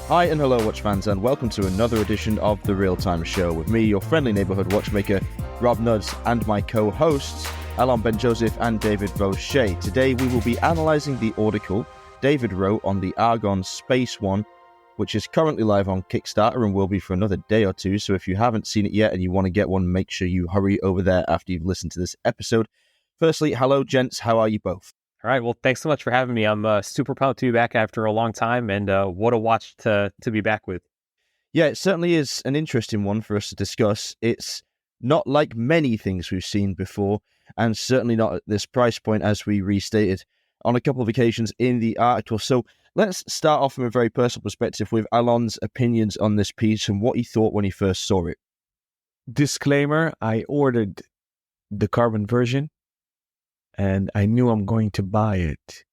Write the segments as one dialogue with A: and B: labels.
A: Hi and hello watch fans, and welcome to another edition of The Real Time Show with me, your friendly neighbourhood watchmaker, Rob Nuds, and my co-hosts, Alon Ben-Joseph and David Vaucher. Today we will be analysing the Audicle David wrote on the Argon Spaceone, which is currently live on Kickstarter and will be for another day or two, so if you haven't seen it yet and you want to get one, make sure you hurry over there after you've listened to this episode. Firstly, hello gents, how are you both?
B: All right. Well, thanks so much for having me. I'm super pumped to be back after a long time, and what a watch to be back with.
A: Yeah, it certainly is an interesting one for us to discuss. It's not like many things we've seen before, and certainly not at this price point, as we restated on a couple of occasions in the article. So let's start off from a very personal perspective with Alon's opinions on this piece and what he thought when he first saw it.
C: Disclaimer, I ordered the carbon version, and I knew I'm going to buy it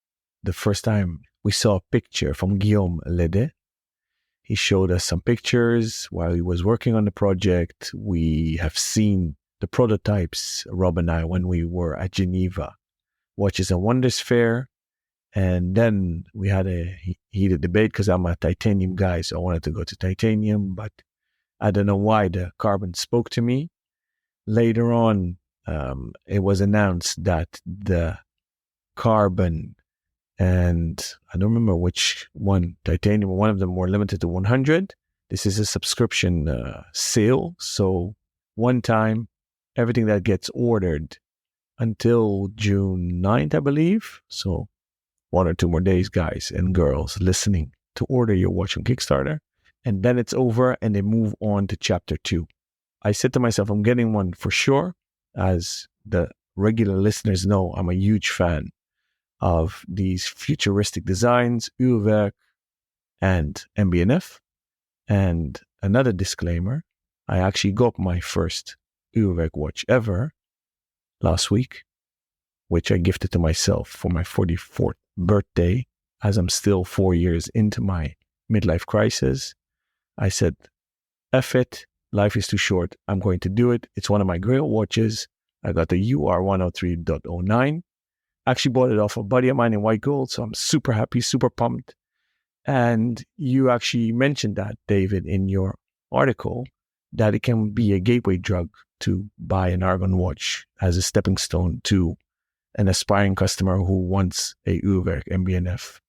C: the first time we saw a picture from Guillaume Lede. He showed us some pictures while he was working on the project. We have seen the prototypes, Rob and I, when we were at Geneva Watches and Wonders Fair. And then we had a heated debate because I'm a titanium guy, so I wanted to go to titanium, but I don't know why the carbon spoke to me. Later on, it was announced that the carbon and I don't remember which one, titanium, one of them were limited to 100. This is a subscription sale. So one time, everything that gets ordered until June 9th, I believe. So 1 or 2 more days, guys and girls listening, to order your watch on Kickstarter. And then it's over and they move on to chapter 2. I said to myself, I'm getting one for sure. As the regular listeners know, I'm a huge fan of these futuristic designs, Uhrwerk and MB&F. And another disclaimer, I actually got my first Uhrwerk watch ever last week, which I gifted to myself for my 44th birthday, as I'm still 4 years into my midlife crisis. I said, F it. Life is too short. I'm going to do it. It's one of my grail watches. I got the UR103.09. Actually bought it off a buddy of mine in white gold, so I'm super happy, super pumped. And you actually mentioned that, David, in your article, that it can be a gateway drug to buy an Argon watch as a stepping stone to an aspiring customer who wants a Uhrwerk, MB&F,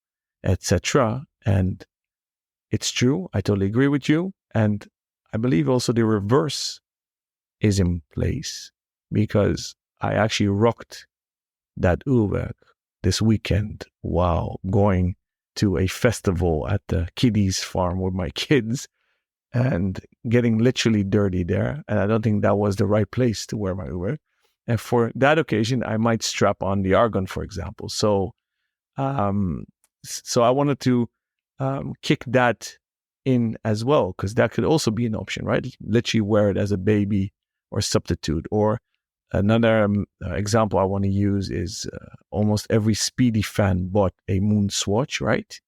C: etc. And it's true. I totally agree with you. And I believe also the reverse is in place, because I actually rocked that Uhrwerk this weekend while going to a festival at the kiddies farm with my kids and getting literally dirty there. And I don't think that was the right place to wear my Uhrwerk. And for that occasion, I might strap on the Argon, for example. So I wanted to kick that in as well, because that could also be an option, right? Literally wear it as a baby or substitute. Or another example I want to use is almost every Speedy fan bought a moon swatch, right?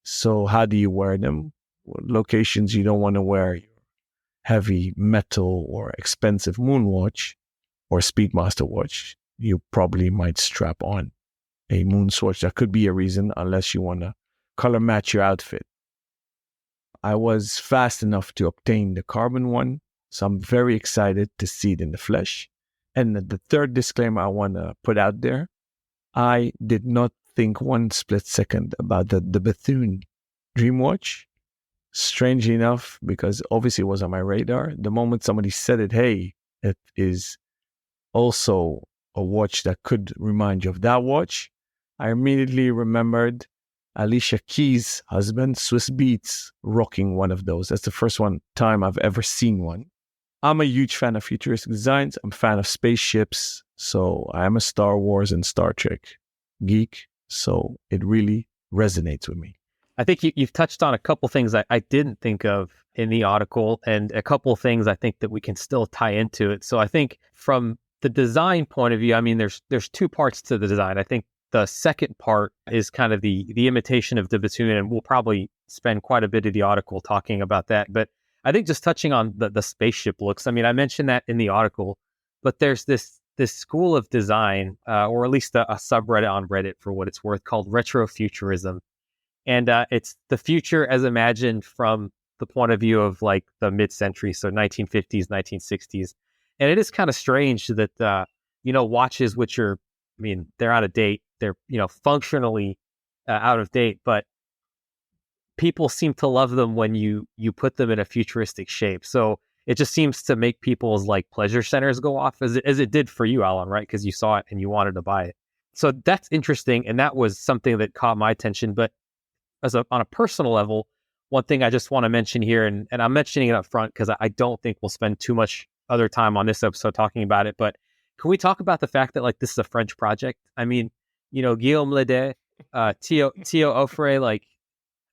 C: So how do you wear them? Locations you don't want to wear your heavy metal or expensive moon watch or Speedmaster watch, you probably might strap on a moon swatch. That could be a reason, unless you want to color match your outfit. I was fast enough to obtain the carbon one, so I'm very excited to see it in the flesh. And the third disclaimer I want to put out there, I did not think one split second about the Bethune Dreamwatch. Strangely enough, because obviously it was on my radar, the moment somebody said it, hey, it is also a watch that could remind you of that watch, I immediately remembered Alicia Keys' husband, Swiss Beats, rocking one of those. That's the first time I've ever seen one. I'm a huge fan of futuristic designs. I'm a fan of spaceships. So I am a Star Wars and Star Trek geek. So it really resonates with me.
B: I think you've touched on a couple things I didn't think of in the article, and a couple things I think that we can still tie into it. So I think from the design point of view, I mean, there's 2 parts to the design. I think the second part is kind of the imitation of the Bethune, and we'll probably spend quite a bit of the article talking about that. But I think just touching on the spaceship looks, I mean, I mentioned that in the article, but there's this school of design, or at least a subreddit on Reddit for what it's worth, called retrofuturism. And it's the future as imagined from the point of view of like the mid-century, so 1950s, 1960s. And it is kind of strange that, watches which are, I mean, they're out of date. They're, functionally out of date, but people seem to love them when you put them in a futuristic shape. So it just seems to make people's like pleasure centers go off as it did for you, Alan, right? Because you saw it and you wanted to buy it. So that's interesting. And that was something that caught my attention. But on a personal level, one thing I just want to mention here, and I'm mentioning it up front because I don't think we'll spend too much other time on this episode talking about it, but can we talk about the fact that like this is a French project? I mean, Guillaume Ledet, Theo Offray, like,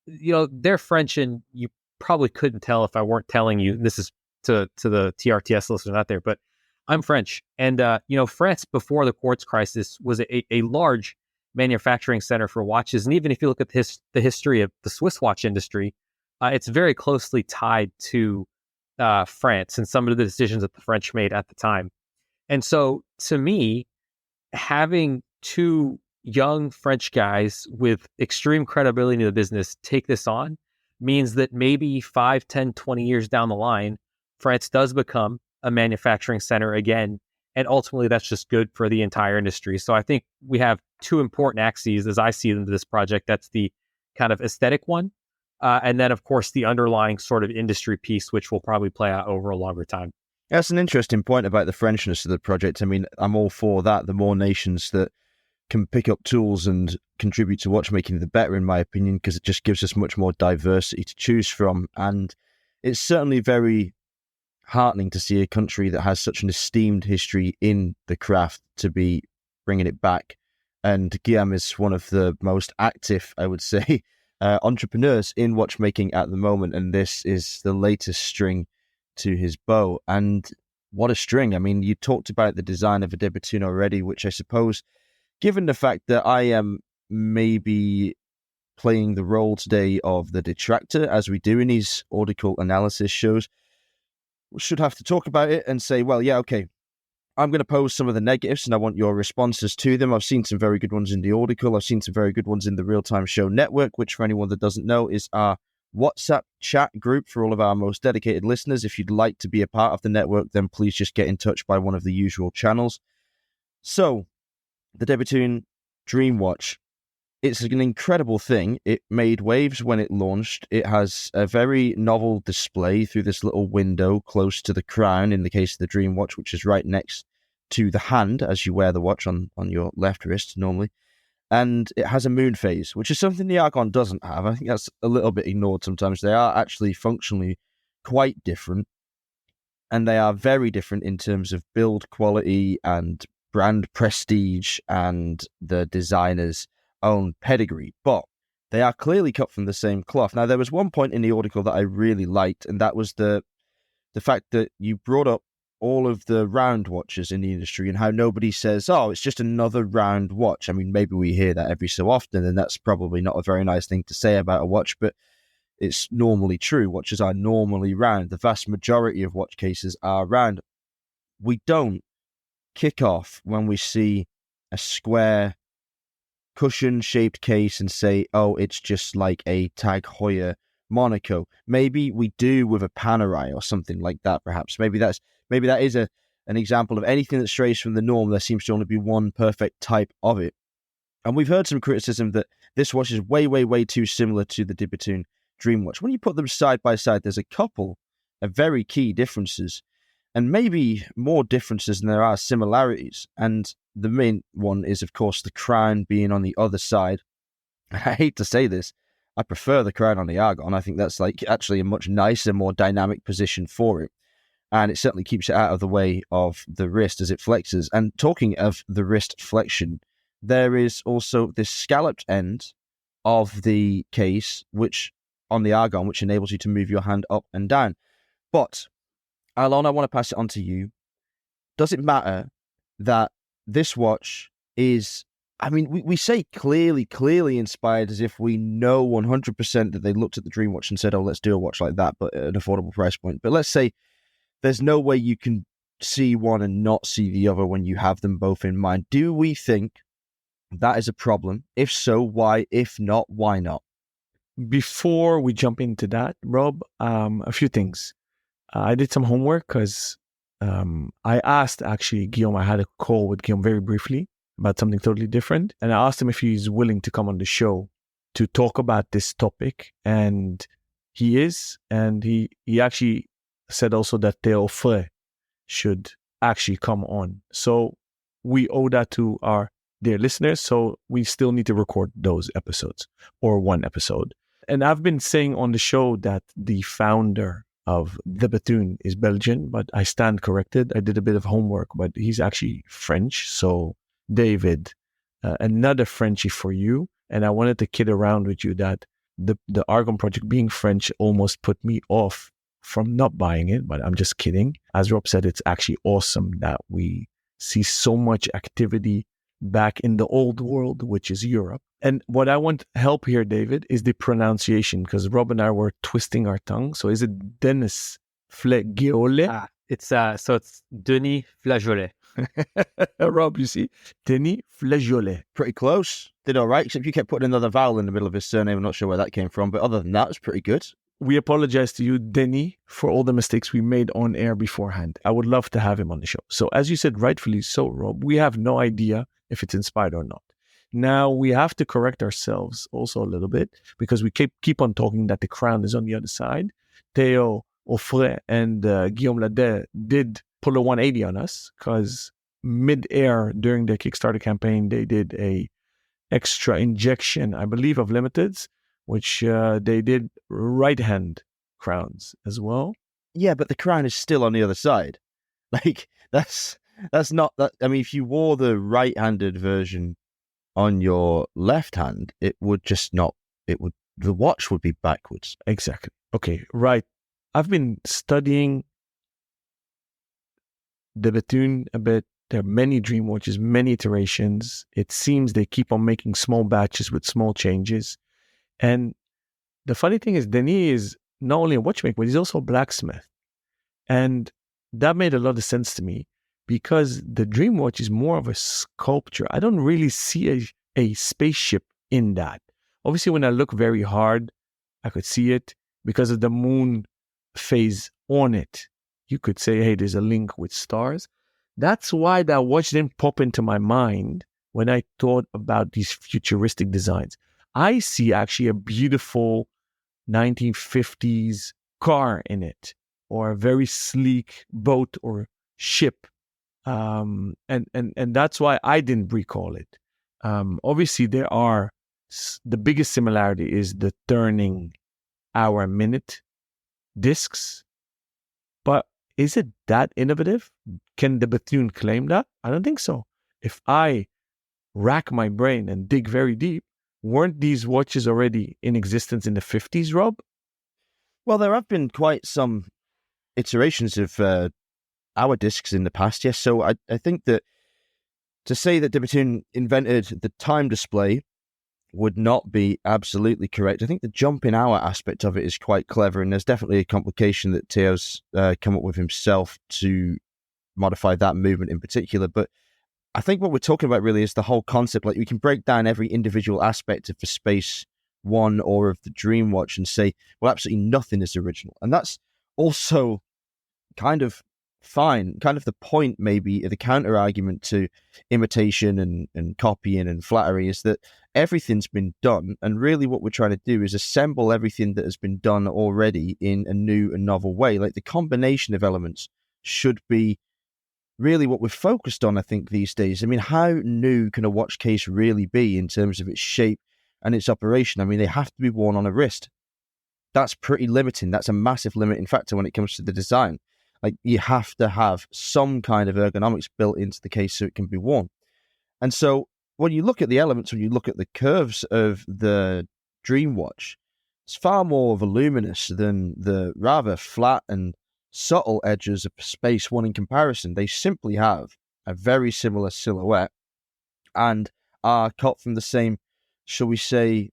B: they're French, and you probably couldn't tell if I weren't telling you. This is to the TRTS listeners out there, but I'm French, and France before the quartz crisis was a large manufacturing center for watches, and even if you look at the history of the Swiss watch industry, it's very closely tied to France and some of the decisions that the French made at the time. And so, to me, having two young French guys with extreme credibility in the business take this on means that maybe 5, 10, 20 years down the line, France does become a manufacturing center again. And ultimately, that's just good for the entire industry. So I think we have two important axes as I see them to this project. That's the kind of aesthetic one. And then, of course, the underlying sort of industry piece, which will probably play out over a longer time.
A: That's an interesting point about the Frenchness of the project. I mean, I'm all for that. The more nations that can pick up tools and contribute to watchmaking, the better, in my opinion, because it just gives us much more diversity to choose from. And it's certainly very heartening to see a country that has such an esteemed history in the craft to be bringing it back. And Guillaume is one of the most active, I would say, entrepreneurs in watchmaking at the moment. And this is the latest string to his bow. And what a string. I mean, you talked about the design of a Debutune already, which I suppose, given the fact that I am maybe playing the role today of the detractor, as we do in these Audicle analysis shows, we should have to talk about it and say, well, yeah, okay, I'm going to pose some of the negatives and I want your responses to them. I've seen some very good ones in the Audicle. I've seen some very good ones in the Real Time Show Network, which for anyone that doesn't know is our WhatsApp chat group for all of our most dedicated listeners. If you'd like to be a part of the network, then please just get in touch by one of the usual channels. So, the Debutune Dream Watch. It's an incredible thing. It made waves when it launched. It has a very novel display through this little window close to the crown, in the case of the Dream Watch, which is right next to the hand as you wear the watch on your left wrist normally. And it has a moon phase, which is something the Argon doesn't have. I think that's a little bit ignored sometimes. They are actually functionally quite different. And they are very different in terms of build quality and brand prestige and the designer's own pedigree. But they are clearly cut from the same cloth. Now, there was one point in the article that I really liked, and that was the fact that you brought up all of the round watches in the industry and how nobody says, oh, it's just another round watch. I mean, maybe we hear that every so often, and that's probably not a very nice thing to say about a watch, but it's normally true. Watches are normally round. The vast majority of watch cases are round. We don't kick off when we see a square cushion-shaped case and say, oh, it's just like a Tag Heuer Monaco. Maybe we do with a Panerai or something like that, perhaps. Maybe that is an example of anything that strays from the norm. There seems to only be one perfect type of it. And we've heard some criticism that this watch is way, way, way too similar to the Debutune Dream Watch. When you put them side by side, there's a couple of very key differences, and maybe more differences than there are similarities. And the main one is, of course, the crown being on the other side. I hate to say this, I prefer the crown on the Argon. I think that's like actually a much nicer, more dynamic position for it. And it certainly keeps it out of the way of the wrist as it flexes. And talking of the wrist flexion, there is also this scalloped end of the case, which on the Argon, which enables you to move your hand up and down. But, Alon, I want to pass it on to you. Does it matter that this watch is, I mean, we say clearly inspired as if we know 100% that they looked at the Dream Watch and said, oh, let's do a watch like that, but at an affordable price point. But let's say there's no way you can see one and not see the other when you have them both in mind. Do we think that is a problem? If so, why? If not, why not?
C: before we jump into that, Rob, a few things. I did some homework because I asked actually Guillaume, I had a call with Guillaume very briefly about something totally different. And I asked him if he's willing to come on the show to talk about this topic. And he is. And he actually said also that Theo Frey should actually come on. So we owe that to our dear listeners. So we still need to record those episodes or one episode. And I've been saying on the show that the founder of the Bethune is Belgian, but I stand corrected. I did a bit of homework, but he's actually French. So David, another Frenchie for you. And I wanted to kid around with you that the Argon project being French almost put me off from not buying it, but I'm just kidding. As Rob said, it's actually awesome that we see so much activity back in the old world, which is Europe. And what I want help here, David, is the pronunciation, because Rob and I were twisting our tongue. So is it Denis Flegiole?
B: It's Denis Flageolet.
C: Rob, you see, Denis Flageolet.
A: Pretty close. Did all right, except you kept putting another vowel in the middle of his surname. I'm not sure where that came from, but other than that, it's pretty good.
C: We apologize to you, Denis, for all the mistakes we made on air beforehand. I would love to have him on the show. So as you said, rightfully so, Rob, we have no idea if it's inspired or not. Now, we have to correct ourselves also a little bit because we keep on talking that the crown is on the other side. Theo Offray and Guillaume Lade did pull a 180 on us because mid-air during the Kickstarter campaign, they did a extra injection, I believe, of limiteds, which they did right-hand crowns as well.
A: Yeah, but the crown is still on the other side. Like, that's not that. I mean, if you wore the right-handed version on your left hand, it would just not, the watch would be backwards.
C: Exactly. Okay, right. I've been studying the Bethune a bit. There are many dream watches, many iterations. It seems they keep on making small batches with small changes. And the funny thing is, Denis is not only a watchmaker, but he's also a blacksmith. And that made a lot of sense to me because the dream watch is more of a sculpture. I don't really see a spaceship in that. Obviously, when I look very hard, I could see it because of the moon phase on it. You could say, hey, there's a link with stars. That's why that watch didn't pop into my mind when I thought about these futuristic designs. I see actually a beautiful 1950s car in it, or a very sleek boat or ship. And that's why I didn't recall it. Obviously, the biggest similarity is the turning hour-minute discs. But is it that innovative? Can the Bethune claim that? I don't think so. If I rack my brain and dig very deep, weren't these watches already in existence in the 50s, Rob?
A: Well, there have been quite some iterations of hour discs in the past, yes. So I think that to say that de Bethune invented the time display would not be absolutely correct. I think the jump in hour aspect of it is quite clever, and there's definitely a complication that Theo's come up with himself to modify that movement in particular. But I think what we're talking about really is the whole concept. Like, we can break down every individual aspect of the Spaceone or of the Dream Watch and say, well, absolutely nothing is original. And that's also kind of fine. Kind of the point, maybe, the counter argument to imitation and copying and flattery is that everything's been done. And really what we're trying to do is assemble everything that has been done already in a new and novel way. Like, the combination of elements should be really what we're focused on, I think, these days. I mean, how new can a watch case really be in terms of its shape and its operation? I mean, they have to be worn on a wrist. That's pretty limiting. That's a massive limiting factor when it comes to the design. Like, you have to have some kind of ergonomics built into the case so it can be worn. And so when you look at the elements, when you look at the curves of the Dream Watch, it's far more voluminous than the rather flat and subtle edges of Spaceone in comparison. They simply have a very similar silhouette and are cut from the same, shall we say,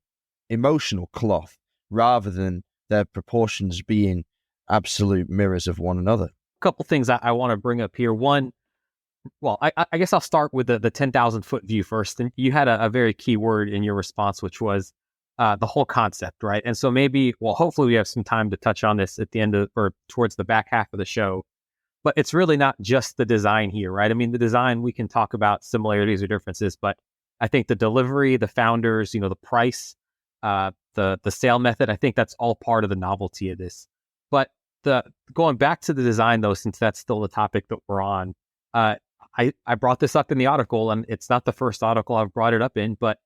A: emotional cloth, rather than their proportions being absolute mirrors of one another.
B: A couple things I want to bring up here. One, well, I guess I'll start with the 10,000 foot view first. And you had a very key word in your response, which was the whole concept, right? And so maybe, well, hopefully we have some time to touch on this at the end of, or towards the back half of the show. But it's really not just the design here, right? I mean, the design, we can talk about similarities or differences, but I think the delivery, the founders, the price, the sale method, I think that's all part of the novelty of this. But going back to the design, though, since that's still the topic that we're on, I brought this up in the article, and it's not the first article I've brought it up in, but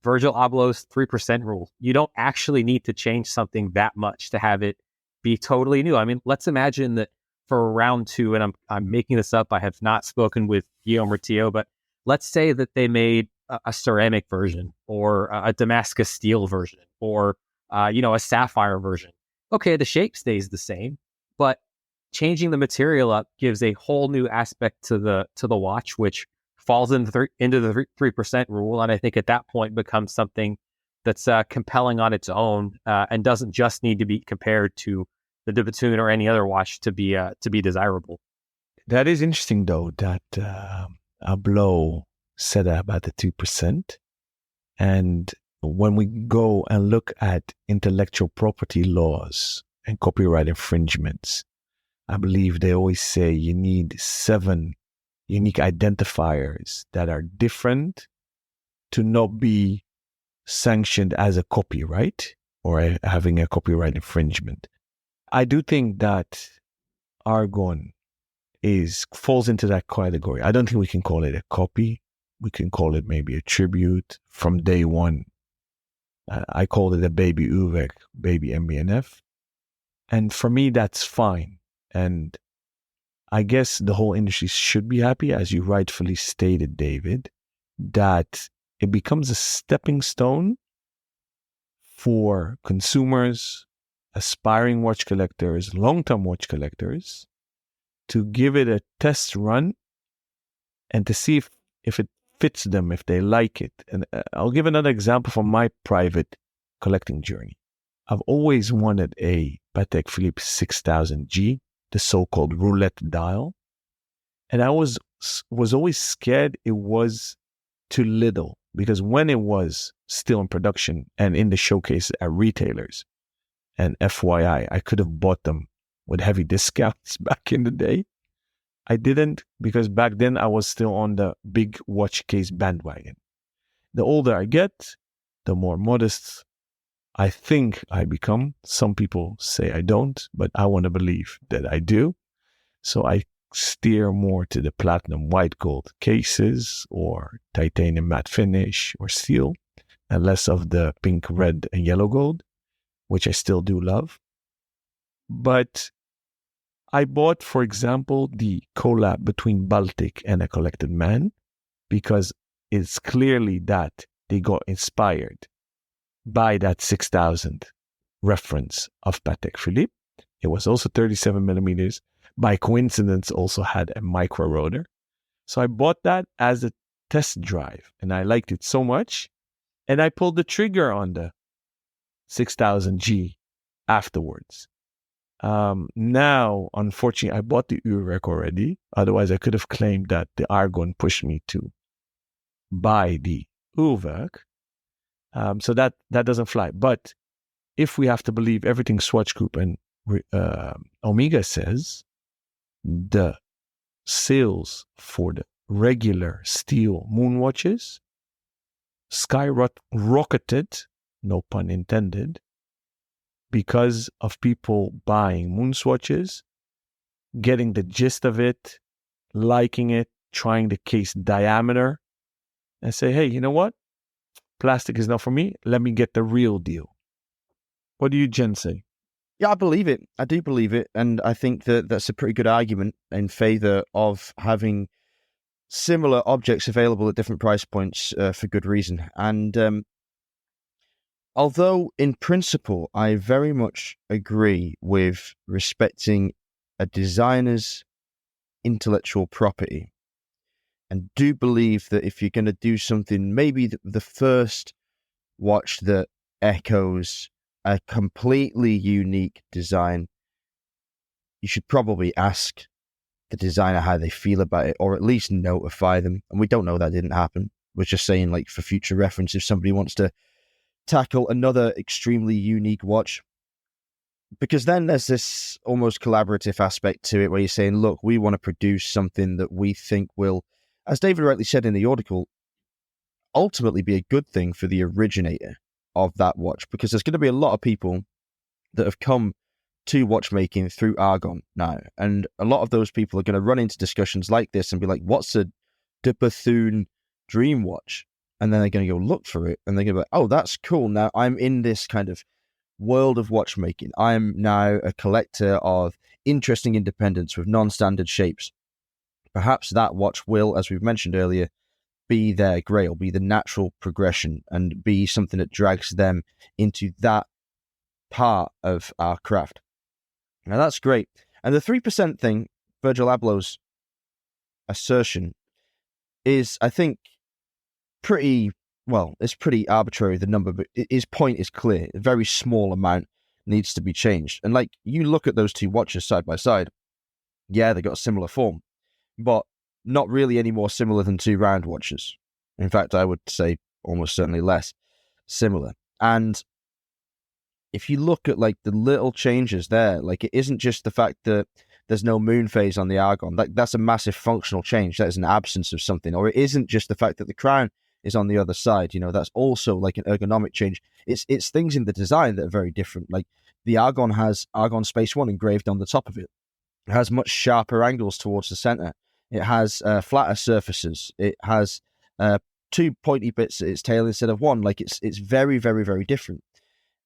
B: Virgil Abloh's 3% rule. You don't actually need to change something that much to have it be totally new. I mean, let's imagine that for round 2, and I'm making this up, I have not spoken with Guillaume or Theo, but let's say that they made a ceramic version, or a Damascus steel version, or a sapphire version. Okay, the shape stays the same, but changing the material up gives a whole new aspect to the watch, which falls into the 3% rule, and I think at that point becomes something that's compelling on its own, and doesn't just need to be compared to the de Bethune or any other watch to be desirable.
C: That is interesting, though, that Abloh said about the 2%. And when we go and look at intellectual property laws and copyright infringements, I believe they always say you need 7 unique identifiers that are different to not be sanctioned as a copyright or having a copyright infringement. I do think that Argon falls into that category. I don't think we can call it a copy. We can call it maybe a tribute from day one. I called it a baby Uhrwerk, baby MBNF. And for me, that's fine. And I guess the whole industry should be happy, as you rightfully stated, David, that it becomes a stepping stone for consumers, aspiring watch collectors, long-term watch collectors, to give it a test run and to see if it fits them, if they like it. And I'll give another example from my private collecting journey. I've always wanted a Patek Philippe 6000G, the so-called roulette dial. And I was always scared it was too little, because when it was still in production and in the showcase at retailers, and FYI, I could have bought them with heavy discounts back in the day. I didn't, because back then I was still on the big watch case bandwagon. The older I get, the more modest I think I become. Some people say I don't, but I want to believe that I do. So I steer more to the platinum white gold cases or titanium matte finish or steel, and less of the pink, red, and yellow gold, which I still do love. But I bought, for example, the collab between Baltic and A Collected Man, because it's clearly that they got inspired by that 6000 reference of Patek Philippe. It was also 37 millimeters. By coincidence, also had a micro rotor. So I bought that as a test drive, and I liked it so much. And I pulled the trigger on the 6000G afterwards. Now, unfortunately, I bought the Uhrwerk already. Otherwise, I could have claimed that the Argon pushed me to buy the Uhrwerk. So that doesn't fly. But if we have to believe everything Swatch Group and Omega says, the sales for the regular steel moon watches skyrocketed, no pun intended, because of people buying moon swatches, getting the gist of it, liking it, trying the case diameter, and say, hey, you know what? Plastic is not for me. Let me get the real deal. What do you, Jen, say?
A: Yeah, I believe it. I do believe it. And I think that that's a pretty good argument in favor of having similar objects available at different price points for good reason. And although in principle, I very much agree with respecting a designer's intellectual property, and do believe that if you're going to do something, maybe the first watch that echoes a completely unique design, you should probably ask the designer how they feel about it, or at least notify them. And we don't know that didn't happen. We're just saying, like, for future reference, if somebody wants to tackle another extremely unique watch, because then there's this almost collaborative aspect to it where you're saying, look, we want to produce something that we think will, as David rightly said in the Audicle, ultimately be a good thing for the originator of that watch, because there's going to be a lot of people that have come to watchmaking through Argon now, and a lot of those people are going to run into discussions like this and be like, what's a De Bethune dream watch? And then they're going to go look for it, and they're going to be like, oh, that's cool, now I'm in this kind of world of watchmaking. I'm now a collector of interesting independents with non-standard shapes. Perhaps that watch will, as we've mentioned earlier, be their grail, be the natural progression, and be something that drags them into that part of our craft. Now that's great. And the 3% thing, Virgil Abloh's assertion, is, I think, it's pretty arbitrary, the number, but his point is clear. A very small amount needs to be changed. And like, you look at those two watches side by side, yeah, they got a similar form, but not really any more similar than two round watches. In fact, I would say almost certainly less similar. And if you look at like the little changes there, like it isn't just the fact that there's no moon phase on the Argon. That's a massive functional change. That is an absence of something. Or it isn't just the fact that the crown is on the other side. That's also like an ergonomic change. It's things in the design that are very different. Like the Argon has Argon Spaceone engraved on the top of it. It has much sharper angles towards the center. It has flatter surfaces. It has two pointy bits at its tail instead of one. Like it's very, very, very different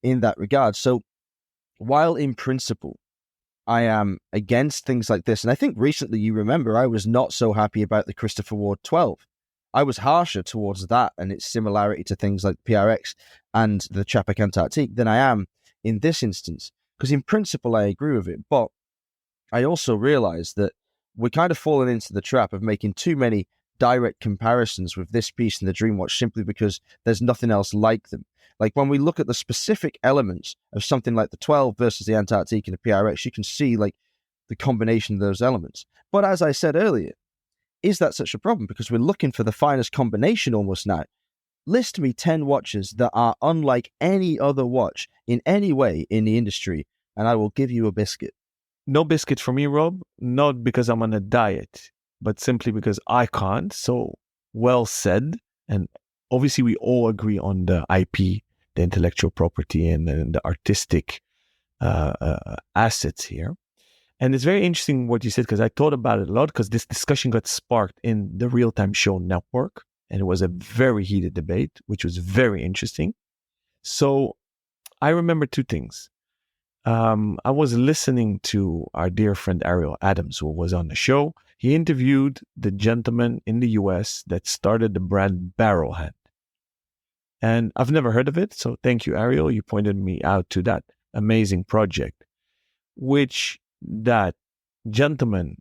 A: in that regard. So while in principle I am against things like this, and I think recently, you remember, I was not so happy about the Christopher Ward 12. I was harsher towards that and its similarity to things like PRX and the Chapek Antarctique than I am in this instance, because in principle I agree with it, but I also realize that we're kind of falling into the trap of making too many direct comparisons with this piece and the Dreamwatch simply because there's nothing else like them. Like when we look at the specific elements of something like the 12 versus the Antarctique and the PRX, you can see like the combination of those elements. But as I said earlier, is that such a problem? Because we're looking for the finest combination almost now. List me 10 watches that are unlike any other watch in any way in the industry, and I will give you a biscuit.
C: No biscuit for me, Rob. Not because I'm on a diet, but simply because I can't. So well said. And obviously we all agree on the IP, the intellectual property, and the artistic assets here. And it's very interesting what you said, because I thought about it a lot, because this discussion got sparked in the Real-Time Show Network, and it was a very heated debate, which was very interesting. So I remember two things. I was listening to our dear friend Ariel Adams, who was on the show. He interviewed the gentleman in the US that started the brand Barrelhead. And I've never heard of it, so thank you, Ariel. You pointed me out to that amazing project, which that gentleman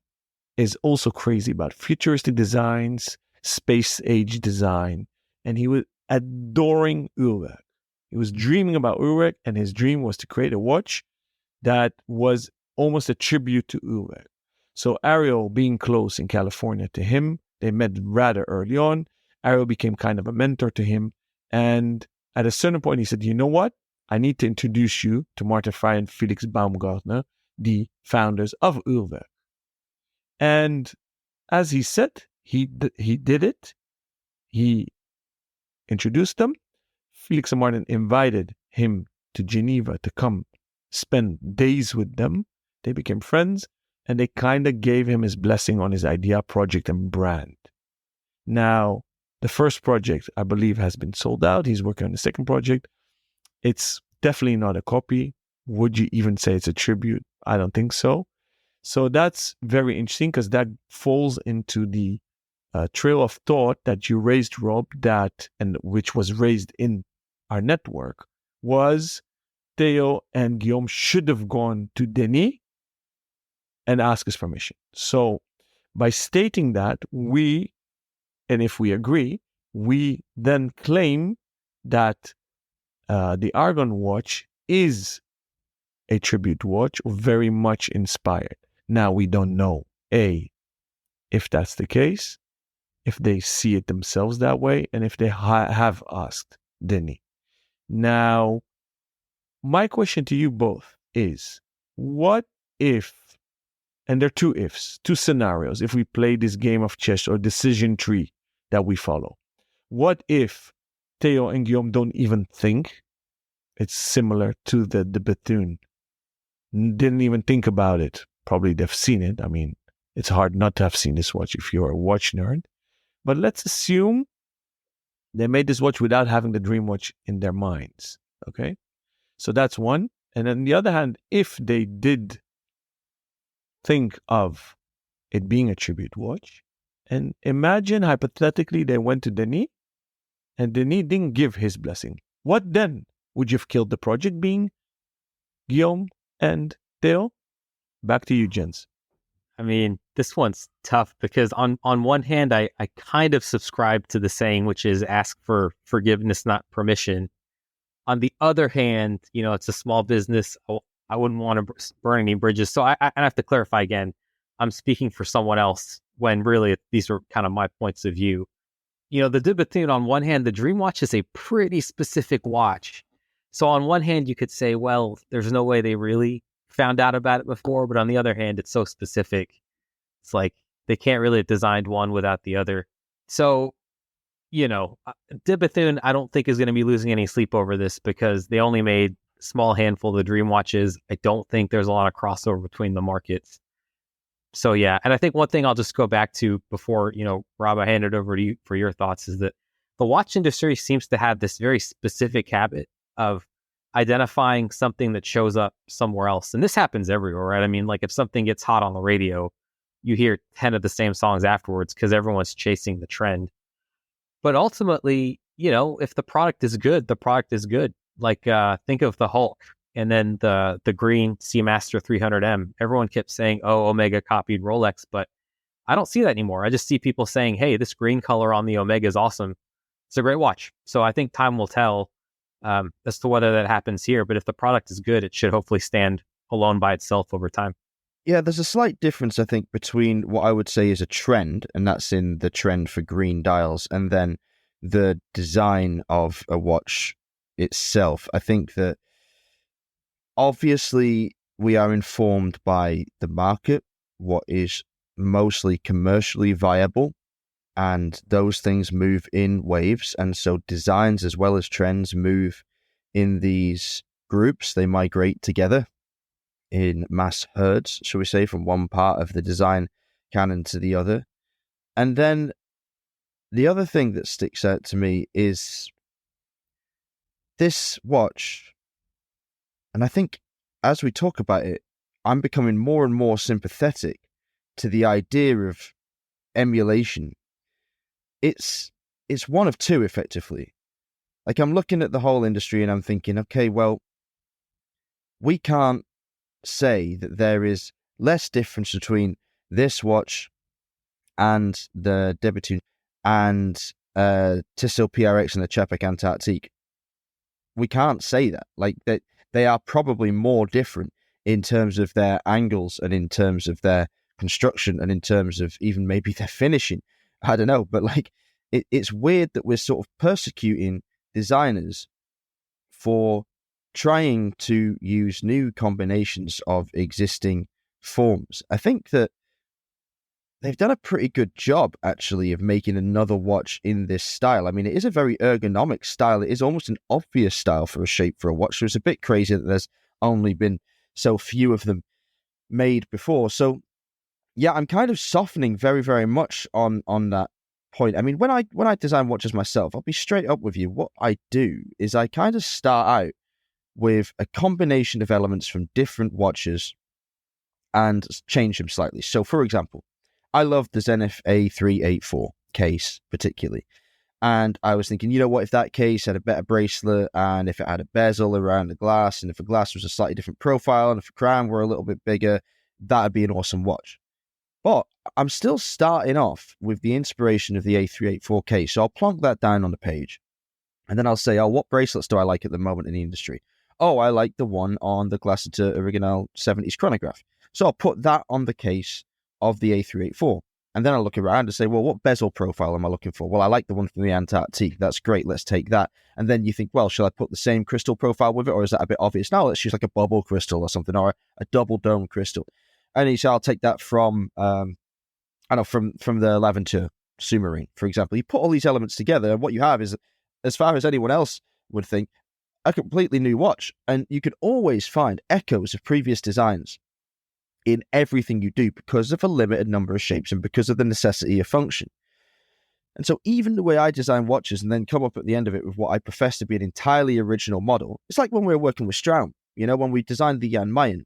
C: is also crazy about futuristic designs, space age design, and he was adoring Urwerk. He was dreaming about Urwerk, and his dream was to create a watch that was almost a tribute to Urwerk. So Ariel, being close in California to him, they met rather early on. Ariel became kind of a mentor to him, and at a certain point he said, you know what? I need to introduce you to Martin Frey and Felix Baumgartner, the founders of Urwerk. And as he said, he did it. He introduced them. Felix and Martin invited him to Geneva to come spend days with them. They became friends, and they kind of gave him his blessing on his idea, project, and brand. Now, the first project, I believe, has been sold out. He's working on the second project. It's definitely not a copy. Would you even say it's a tribute? I don't think so. So that's very interesting, because that falls into the trail of thought that you raised, Rob, and which was raised in our network, was Theo and Guillaume should have gone to Denis and asked his permission. So by stating that, and if we agree, we then claim that the Argon watch is a tribute watch, or very much inspired. Now, we don't know, A, if that's the case, if they see it themselves that way, and if they have asked Denis. Now, my question to you both is, what if, and there are two ifs, two scenarios, if we play this game of chess or decision tree that we follow. What if Theo and Guillaume don't even think? It's similar to the Bethune. Didn't even think about it. Probably they've seen it. I mean, it's hard not to have seen this watch if you're a watch nerd. But let's assume they made this watch without having the dream watch in their minds. Okay? So that's one. And on the other hand, if they did think of it being a tribute watch, and imagine hypothetically they went to Denis and Denis didn't give his blessing. What then? Would you have killed the project being Guillaume and Theo? Back to you, gents.
B: I mean, this one's tough because on one hand, I kind of subscribe to the saying, which is ask for forgiveness, not permission. On the other hand, it's a small business. I wouldn't want to burn any bridges. So I have to clarify again. I'm speaking for someone else when really these are kind of my points of view. The de Bethune, on one hand, the Dream Watch is a pretty specific watch. So on one hand, you could say, well, there's no way they really found out about it before. But on the other hand, it's so specific. It's like they can't really have designed one without the other. So, de Bethune, I don't think is going to be losing any sleep over this because they only made a small handful of the Dream Watches. I don't think there's a lot of crossover between the markets. So, yeah. And I think one thing I'll just go back to before, Rob, I hand it over to you for your thoughts is that the watch industry seems to have this very specific habit of identifying something that shows up somewhere else. And this happens everywhere, right? I mean, like if something gets hot on the radio, you hear 10 of the same songs afterwards because everyone's chasing the trend. But ultimately, if the product is good, the product is good. Like think of the Hulk and then the green Seamaster 300M. Everyone kept saying, oh, Omega copied Rolex, but I don't see that anymore. I just see people saying, hey, this green color on the Omega is awesome. It's a great watch. So I think time will tell as to whether that happens here. But if the product is good, it should hopefully stand alone by itself over time.
A: Yeah, there's a slight difference, I think, between what I would say is a trend, and that's in the trend for green dials, and then the design of a watch itself. I think that obviously we are informed by the market, what is mostly commercially viable, and those things move in waves. And so designs as well as trends move in these groups. They migrate together in mass herds, shall we say, from one part of the design canon to the other. And then the other thing that sticks out to me is this watch. And I think as we talk about it, I'm becoming more and more sympathetic to the idea of emulation. It's one of two, effectively. Like, I'm looking at the whole industry and I'm thinking, okay, well, we can't say that there is less difference between this watch and the de Bethune and Tissot PRX and the Chapek Antarctique. We can't say that. Like, that they are probably more different in terms of their angles and in terms of their construction and in terms of even maybe their finishing. I don't know, but like it's weird that we're sort of persecuting designers for trying to use new combinations of existing forms. I think that they've done a pretty good job, actually, of making another watch in this style. I mean, it is a very ergonomic style. It is almost an obvious style for a shape for a watch. So it's a bit crazy that there's only been so few of them made before. So, yeah, I'm kind of softening very, very much on that point. I mean, when I design watches myself, I'll be straight up with you. What I do is I kind of start out with a combination of elements from different watches and change them slightly. So, for example, I love the Zenith A384 case particularly. And I was thinking, you know what, if that case had a better bracelet and if it had a bezel around the glass and if the glass was a slightly different profile and if the crown were a little bit bigger, that'd be an awesome watch. But I'm still starting off with the inspiration of the A384 case. So I'll plonk that down on the page. And then I'll say, oh, what bracelets do I like at the moment in the industry? Oh, I like the one on the Glaciter Original 70s chronograph. So I'll put that on the case of the A384. And then I look around and say, well, what bezel profile am I looking for? Well, I like the one from the Antarctic. That's great. Let's take that. And then you think, well, shall I put the same crystal profile with it? Or is that a bit obvious? No, let's use like a bubble crystal or something, or a double dome crystal. And you say, I'll take that from, from the Laventer submarine, for example. You put all these elements together, and what you have is, as far as anyone else would think, a completely new watch. And you can always find echoes of previous designs in everything you do because of a limited number of shapes and because of the necessity of function. And so even the way I design watches and then come up at the end of it with what I profess to be an entirely original model, it's like when we were working with Straum. When we designed the Jan Mayen,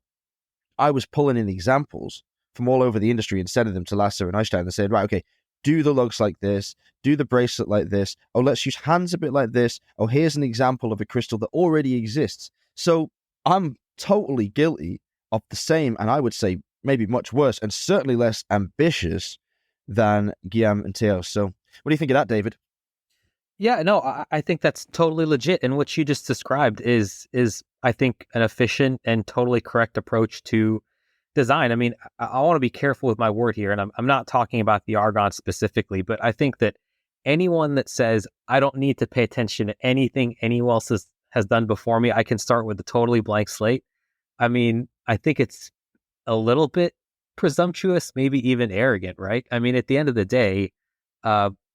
A: I was pulling in examples from all over the industry and sending them to Lasser and Einstein and saying, right, okay, do the lugs like this, do the bracelet like this, oh, let's use hands a bit like this, oh, here's an example of a crystal that already exists. So I'm totally guilty of the same, and I would say maybe much worse, and certainly less ambitious than Guillaume and Theo. So what do you think of that, David?
B: Yeah, no, I think that's totally legit. And what you just described is I think, an efficient and totally correct approach to design. I mean, I want to be careful with my word here, and I'm not talking about the Argon specifically, but I think that anyone that says, I don't need to pay attention to anything anyone else has done before me, I can start with a totally blank slate. I mean, I think it's a little bit presumptuous, maybe even arrogant, right? I mean, at the end of the day,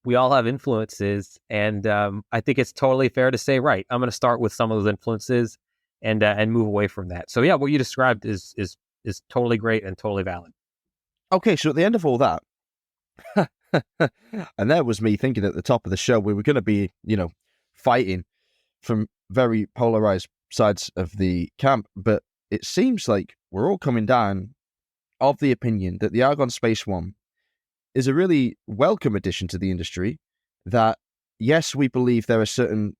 B: we all have influences, and I think it's totally fair to say, right, I'm going to start with some of those influences and move away from that. So yeah, what you described is totally great and totally valid.
A: Okay, so at the end of all that, and that was me thinking at the top of the show, we were going to be, fighting from very polarized sides of the camp, but it seems like we're all coming down of the opinion that the Argon Spaceone is a really welcome addition to the industry, that yes, we believe there are certain,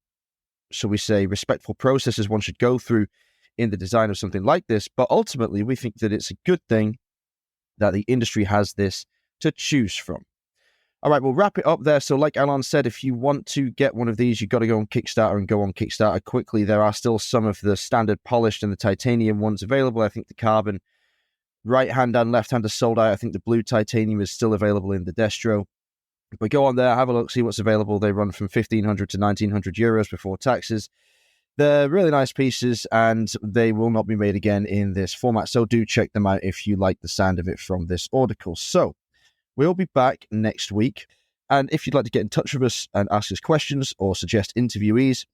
A: shall we say, respectful processes one should go through in the design of something like this, but ultimately we think that it's a good thing that the industry has this to choose from. All right, we'll wrap it up there. So like Alan said, if you want to get one of these, you've got to go on Kickstarter and go on Kickstarter quickly. There are still some of the standard polished and the titanium ones available. I think the carbon right hand and left hand are sold out. I think the blue titanium is still available in the Destro. But go on there, have a look, see what's available. They run from 1,500 to 1,900 euros before taxes. They're really nice pieces, and they will not be made again in this format. So do check them out if you like the sound of it from this Audicle. So we'll be back next week. And if you'd like to get in touch with us and ask us questions or suggest interviewees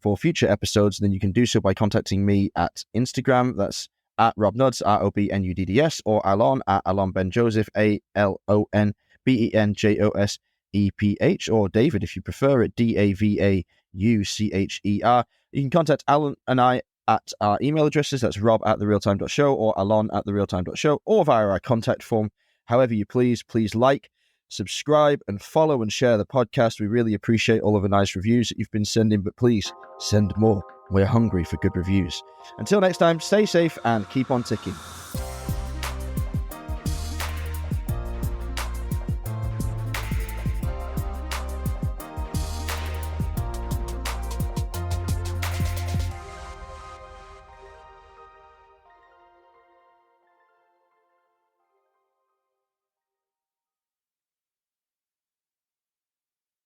A: for future episodes, then you can do so by contacting me at Instagram. That's at RobNuds, ROBNUDDS, or Alon at Alon Benjoseph, ALONBENJOSEPH, or David, if you prefer it, DAVAUCHER. You can contact Alan and I at our email addresses. That's rob@therealtime.show or alon@therealtime.show, or via our contact form. However you please like, subscribe, and follow and share the podcast. We really appreciate all of the nice reviews that you've been sending, but please send more. We're hungry for good reviews. Until next time, stay safe and keep on ticking.